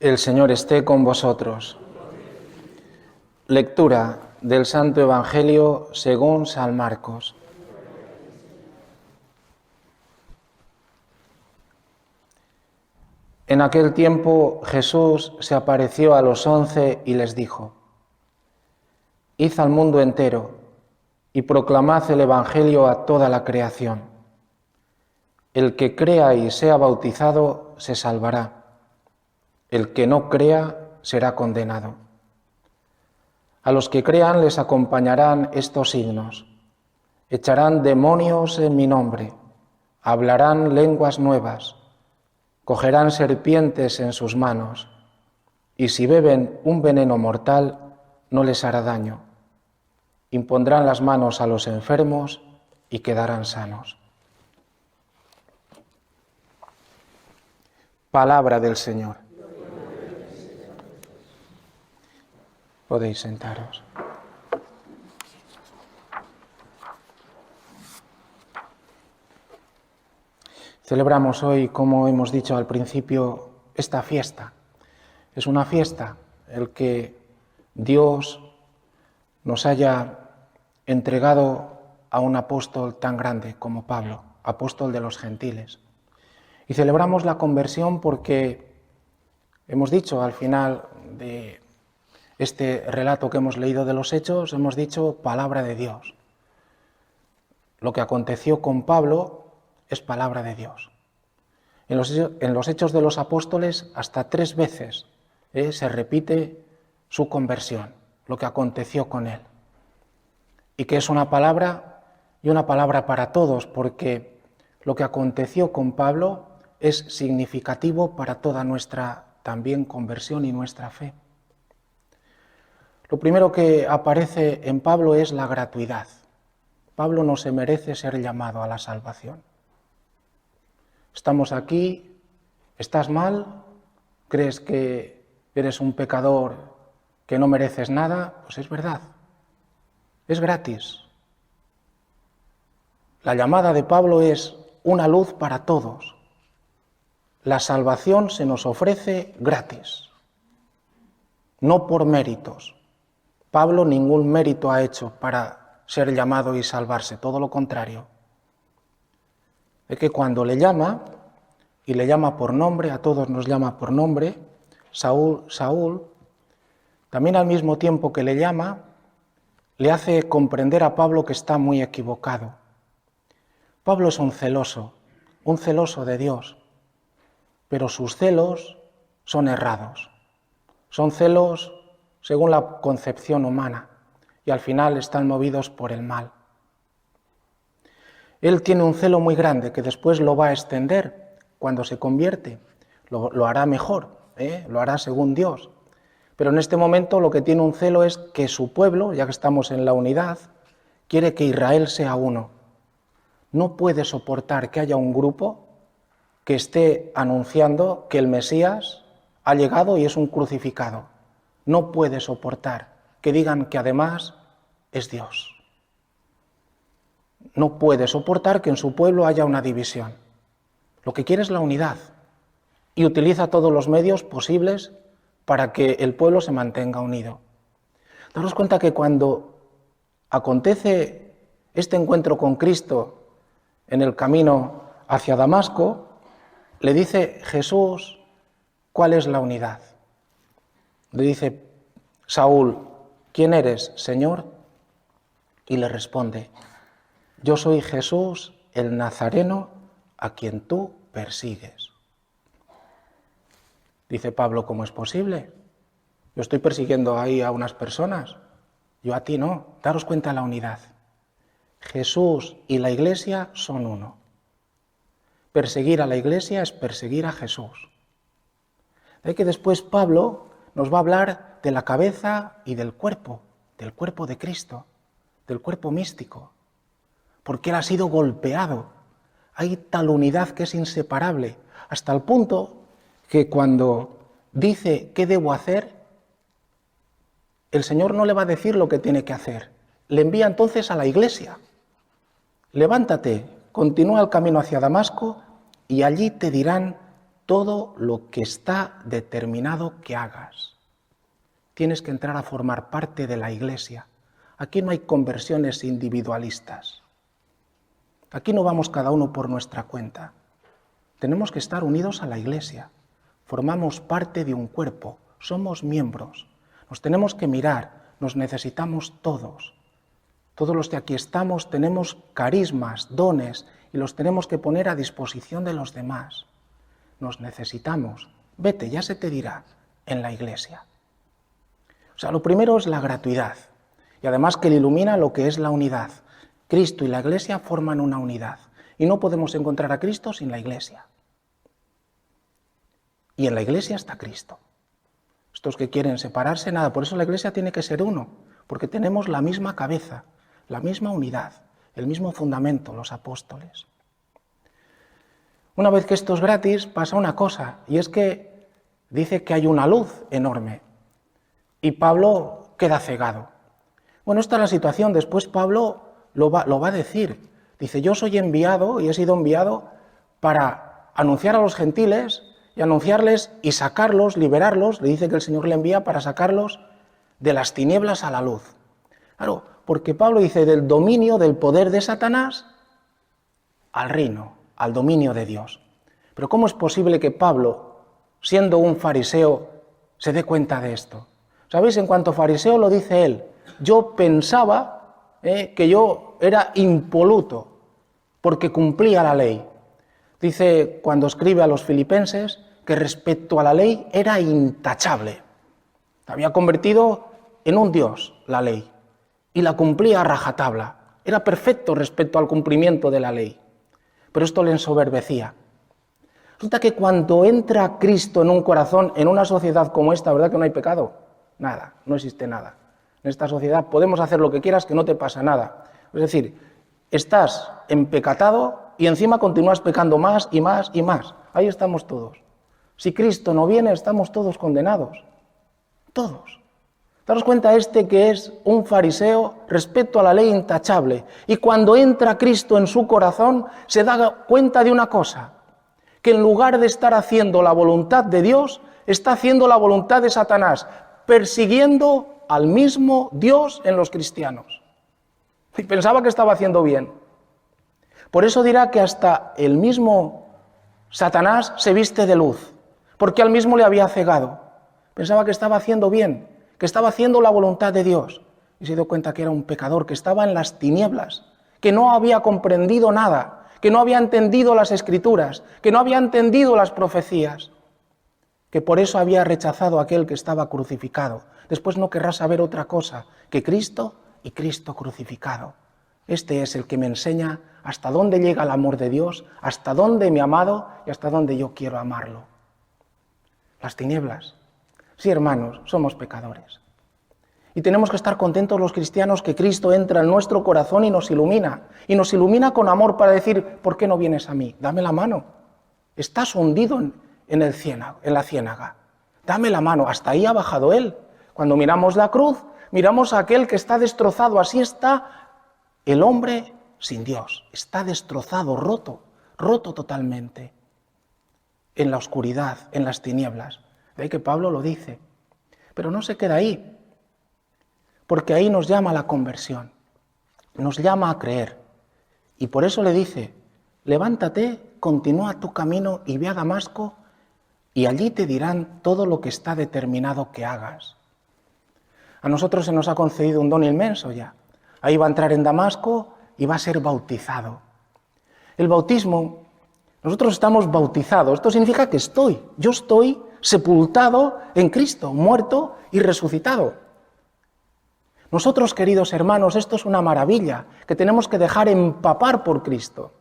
El Señor esté con vosotros. Lectura del Santo Evangelio según San Marcos. En aquel tiempo Jesús se apareció a los 11 y les dijo: Id al mundo entero y proclamad el Evangelio a toda la creación. El que crea y sea bautizado se salvará. El que no crea será condenado. A los que crean les acompañarán estos signos: echarán demonios en mi nombre, hablarán lenguas nuevas, cogerán serpientes en sus manos, y si beben un veneno mortal no les hará daño. Impondrán las manos a los enfermos y quedarán sanos. Palabra del Señor. Podéis sentaros. Celebramos hoy, como hemos dicho al principio, esta fiesta. Es una fiesta el que Dios nos haya entregado a un apóstol tan grande como Pablo, apóstol de los gentiles. Y celebramos la conversión porque hemos dicho al final de este relato que hemos leído de los Hechos, hemos dicho palabra de Dios. Lo que aconteció con Pablo es palabra de Dios. En los Hechos de los Apóstoles hasta 3 veces se repite su conversión, lo que aconteció con él. Y que es una palabra y una palabra para todos, porque lo que aconteció con Pablo es significativo para toda nuestra también conversión y nuestra fe. Lo primero que aparece en Pablo es la gratuidad. Pablo no se merece ser llamado a la salvación. Estamos aquí, estás mal, crees que eres un pecador, que no mereces nada, pues es verdad, es gratis. La llamada de Pablo es una luz para todos. La salvación se nos ofrece gratis, no por méritos. Pablo ningún mérito ha hecho para ser llamado y salvarse, todo lo contrario. Es que cuando le llama, y le llama por nombre, a todos nos llama por nombre, Saúl, Saúl, también al mismo tiempo que le llama, le hace comprender a Pablo que está muy equivocado. Pablo es un celoso de Dios, pero sus celos son errados, son celos según la concepción humana, y al final están movidos por el mal. Él tiene un celo muy grande que después lo va a extender cuando se convierte. Lo hará mejor, lo hará según Dios. Pero en este momento lo que tiene un celo es que su pueblo, ya que estamos en la unidad, quiere que Israel sea uno. No puede soportar que haya un grupo que esté anunciando que el Mesías ha llegado y es un crucificado. No puede soportar que digan que además es Dios. No puede soportar que en su pueblo haya una división. Lo que quiere es la unidad y utiliza todos los medios posibles para que el pueblo se mantenga unido. Daros cuenta que cuando acontece este encuentro con Cristo en el camino hacia Damasco, le dice Jesús cuál es la unidad. Le dice Saúl: ¿quién eres, Señor? Y le responde: yo soy Jesús, el Nazareno, a quien tú persigues. Dice Pablo: ¿cómo es posible? Yo estoy persiguiendo ahí a unas personas, yo a ti no. Daros cuenta de la unidad. Jesús y la Iglesia son uno. Perseguir a la Iglesia es perseguir a Jesús. De ahí que después Pablo nos va a hablar de la cabeza y del cuerpo de Cristo, del cuerpo místico, porque Él ha sido golpeado. Hay tal unidad que es inseparable, hasta el punto que cuando dice qué debo hacer, el Señor no le va a decir lo que tiene que hacer, le envía entonces a la Iglesia. Levántate, continúa el camino hacia Damasco y allí te dirán todo lo que está determinado que hagas. Tienes que entrar a formar parte de la Iglesia. Aquí no hay conversiones individualistas. Aquí no vamos cada uno por nuestra cuenta. Tenemos que estar unidos a la Iglesia. Formamos parte de un cuerpo, somos miembros. Nos tenemos que mirar, nos necesitamos todos. Todos los que aquí estamos tenemos carismas, dones, y los tenemos que poner a disposición de los demás. Nos necesitamos. Vete, ya se te dirá, en la Iglesia. O sea, lo primero es la gratuidad, y además que le ilumina lo que es la unidad. Cristo y la Iglesia forman una unidad, y no podemos encontrar a Cristo sin la Iglesia. Y en la Iglesia está Cristo. Estos que quieren separarse, nada, por eso la Iglesia tiene que ser uno, porque tenemos la misma cabeza, la misma unidad, el mismo fundamento, los apóstoles. Una vez que esto es gratis, pasa una cosa, y es que dice que hay una luz enorme, y Pablo queda cegado. Bueno, esta es la situación, después Pablo lo va a decir. Dice, yo soy enviado, y he sido enviado para anunciar a los gentiles, y anunciarles y sacarlos, liberarlos. Le dice que el Señor le envía para sacarlos de las tinieblas a la luz. Claro, porque Pablo dice del dominio, del poder de Satanás al reino, al dominio de Dios. Pero ¿cómo es posible que Pablo, siendo un fariseo, se dé cuenta de esto? ¿Sabéis? En cuanto fariseo lo dice él, yo pensaba que yo era impoluto porque cumplía la ley. Dice cuando escribe a los filipenses que respecto a la ley era intachable. Había convertido en un dios la ley y la cumplía a rajatabla. Era perfecto respecto al cumplimiento de la ley. Pero esto le ensoberbecía. Resulta que cuando entra Cristo en un corazón, en una sociedad como esta, ¿verdad que no hay pecado? Nada, no existe nada. En esta sociedad podemos hacer lo que quieras que no te pasa nada. Es decir, estás empecatado y encima continúas pecando más y más y más. Ahí estamos todos. Si Cristo no viene, estamos todos condenados. Todos. Daros cuenta que es un fariseo respecto a la ley intachable. Y cuando entra Cristo en su corazón, se da cuenta de una cosa. Que en lugar de estar haciendo la voluntad de Dios, está haciendo la voluntad de Satanás, persiguiendo al mismo Dios en los cristianos. Y pensaba que estaba haciendo bien. Por eso dirá que hasta el mismo Satanás se viste de luz, porque al mismo le había cegado. Pensaba que estaba haciendo bien, que estaba haciendo la voluntad de Dios, y se dio cuenta que era un pecador, que estaba en las tinieblas, que no había comprendido nada, que no había entendido las Escrituras, que no había entendido las profecías, que por eso había rechazado a aquel que estaba crucificado. Después no querrá saber otra cosa que Cristo y Cristo crucificado. Este es el que me enseña hasta dónde llega el amor de Dios, hasta dónde me ha amado y hasta dónde yo quiero amarlo. Las tinieblas. Sí, hermanos, somos pecadores. Y tenemos que estar contentos los cristianos que Cristo entra en nuestro corazón y nos ilumina. Y nos ilumina con amor para decir, ¿por qué no vienes a mí? Dame la mano. Estás hundido en la ciénaga. Dame la mano. Hasta ahí ha bajado Él. Cuando miramos la cruz, miramos a aquel que está destrozado. Así está el hombre sin Dios. Está destrozado, roto totalmente. En la oscuridad, en las tinieblas. De ahí que Pablo lo dice. Pero no se queda ahí. Porque ahí nos llama a la conversión. Nos llama a creer. Y por eso le dice, levántate, continúa tu camino y ve a Damasco y allí te dirán todo lo que está determinado que hagas. A nosotros se nos ha concedido un don inmenso ya. Ahí va a entrar en Damasco y va a ser bautizado. El bautismo, nosotros estamos bautizados. Esto significa que yo estoy sepultado en Cristo, muerto y resucitado. Nosotros, queridos hermanos, esto es una maravilla, que tenemos que dejar empapar por Cristo.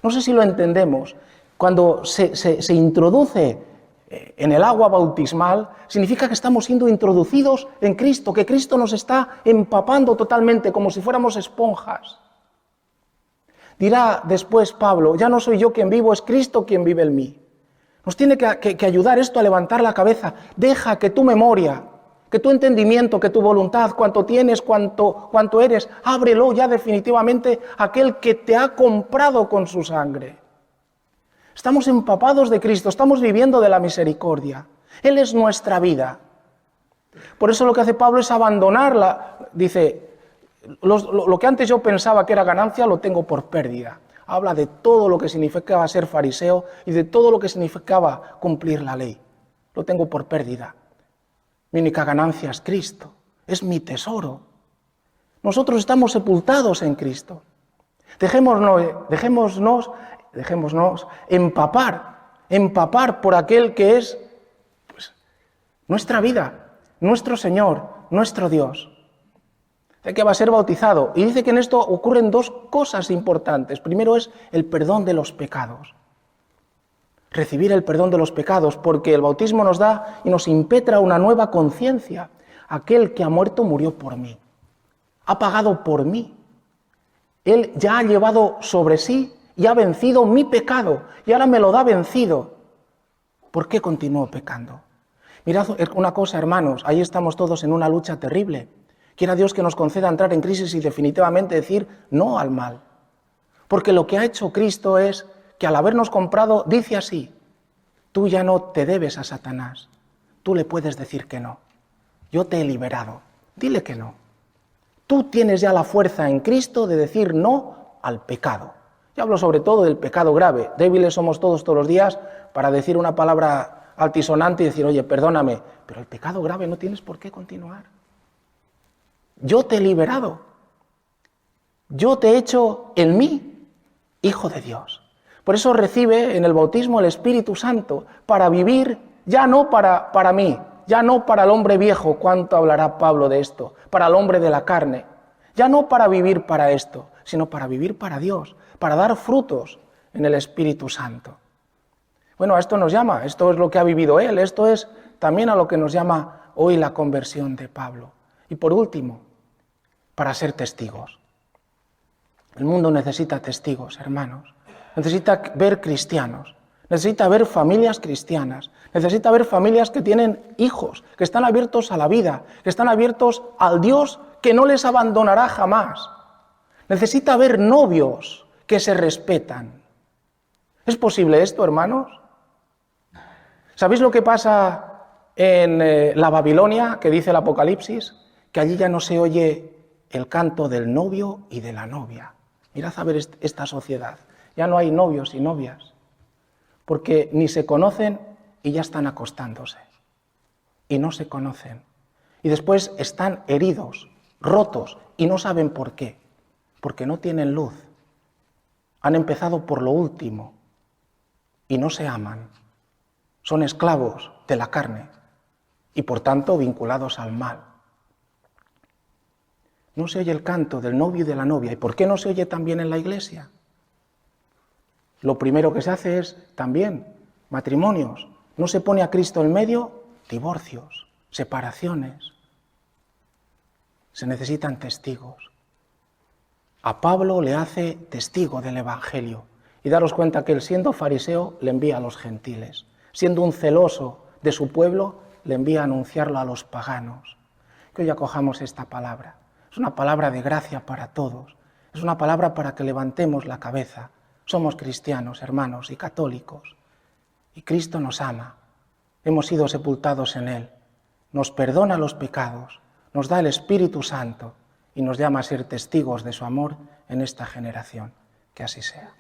No sé si lo entendemos. Cuando se introduce en el agua bautismal, significa que estamos siendo introducidos en Cristo, que Cristo nos está empapando totalmente, como si fuéramos esponjas. Dirá después Pablo, ya no soy yo quien vivo, es Cristo quien vive en mí. Nos tiene que ayudar esto a levantar la cabeza. Deja que tu memoria, que tu entendimiento, que tu voluntad, cuanto tienes, cuanto eres, ábrelo ya definitivamente a aquel que te ha comprado con su sangre. Estamos empapados de Cristo, estamos viviendo de la misericordia. Él es nuestra vida. Por eso lo que hace Pablo es abandonarla. Dice, lo que antes yo pensaba que era ganancia, lo tengo por pérdida. Habla de todo lo que significaba ser fariseo y de todo lo que significaba cumplir la ley. Lo tengo por pérdida. Mi única ganancia es Cristo, es mi tesoro. Nosotros estamos sepultados en Cristo. Dejémonos empapar por aquel que es nuestra vida, nuestro Señor, nuestro Dios. Dice que va a ser bautizado y dice que en esto ocurren dos cosas importantes. Primero es el perdón de los pecados. Recibir el perdón de los pecados, porque el bautismo nos da y nos impetra una nueva conciencia. Aquel que ha muerto murió por mí, ha pagado por mí. Él ya ha llevado sobre sí y ha vencido mi pecado y ahora me lo da vencido. ¿Por qué continúo pecando? Mirad una cosa, hermanos, ahí estamos todos en una lucha terrible. Quiera Dios que nos conceda entrar en crisis y definitivamente decir no al mal. Porque lo que ha hecho Cristo es que al habernos comprado, dice así, tú ya no te debes a Satanás, tú le puedes decir que no. Yo te he liberado, dile que no. Tú tienes ya la fuerza en Cristo de decir no al pecado. Yo hablo sobre todo del pecado grave. Débiles somos todos los días para decir una palabra altisonante y decir, oye, perdóname, pero el pecado grave no tienes por qué continuar. Yo te he liberado. Yo te he hecho en mí hijo de Dios. Por eso recibe en el bautismo el Espíritu Santo para vivir ya no para mí, ya no para el hombre viejo, cuánto hablará Pablo de esto, para el hombre de la carne, ya no para vivir para esto, sino para vivir para Dios, para dar frutos en el Espíritu Santo. Bueno, a esto nos llama, esto es lo que ha vivido él, esto es también a lo que nos llama hoy la conversión de Pablo. Y por último, para ser testigos. El mundo necesita testigos, hermanos, necesita ver cristianos, necesita ver familias cristianas, necesita ver familias que tienen hijos, que están abiertos a la vida, que están abiertos al Dios que no les abandonará jamás. Necesita ver novios que se respetan. ¿Es posible esto, hermanos? ¿Sabéis lo que pasa en la Babilonia, que dice el Apocalipsis? Que allí ya no se oye el canto del novio y de la novia. Mirad a ver esta sociedad. Ya no hay novios y novias, porque ni se conocen y ya están acostándose. Y no se conocen. Y después están heridos, rotos, y no saben por qué. Porque no tienen luz. Han empezado por lo último y no se aman. Son esclavos de la carne y por tanto vinculados al mal. No se oye el canto del novio y de la novia. ¿Y por qué no se oye también en la iglesia? Lo primero que se hace es también matrimonios. No se pone a Cristo en medio, divorcios, separaciones. Se necesitan testigos. A Pablo le hace testigo del Evangelio. Y daros cuenta que él, siendo fariseo, le envía a los gentiles. Siendo un celoso de su pueblo, le envía a anunciarlo a los paganos. Que hoy acojamos esta palabra. Es una palabra de gracia para todos. Es una palabra para que levantemos la cabeza. Somos cristianos, hermanos, y católicos. Y Cristo nos ama. Hemos sido sepultados en Él. Nos perdona los pecados. Nos da el Espíritu Santo. Y nos llama a ser testigos de su amor en esta generación. Que así sea.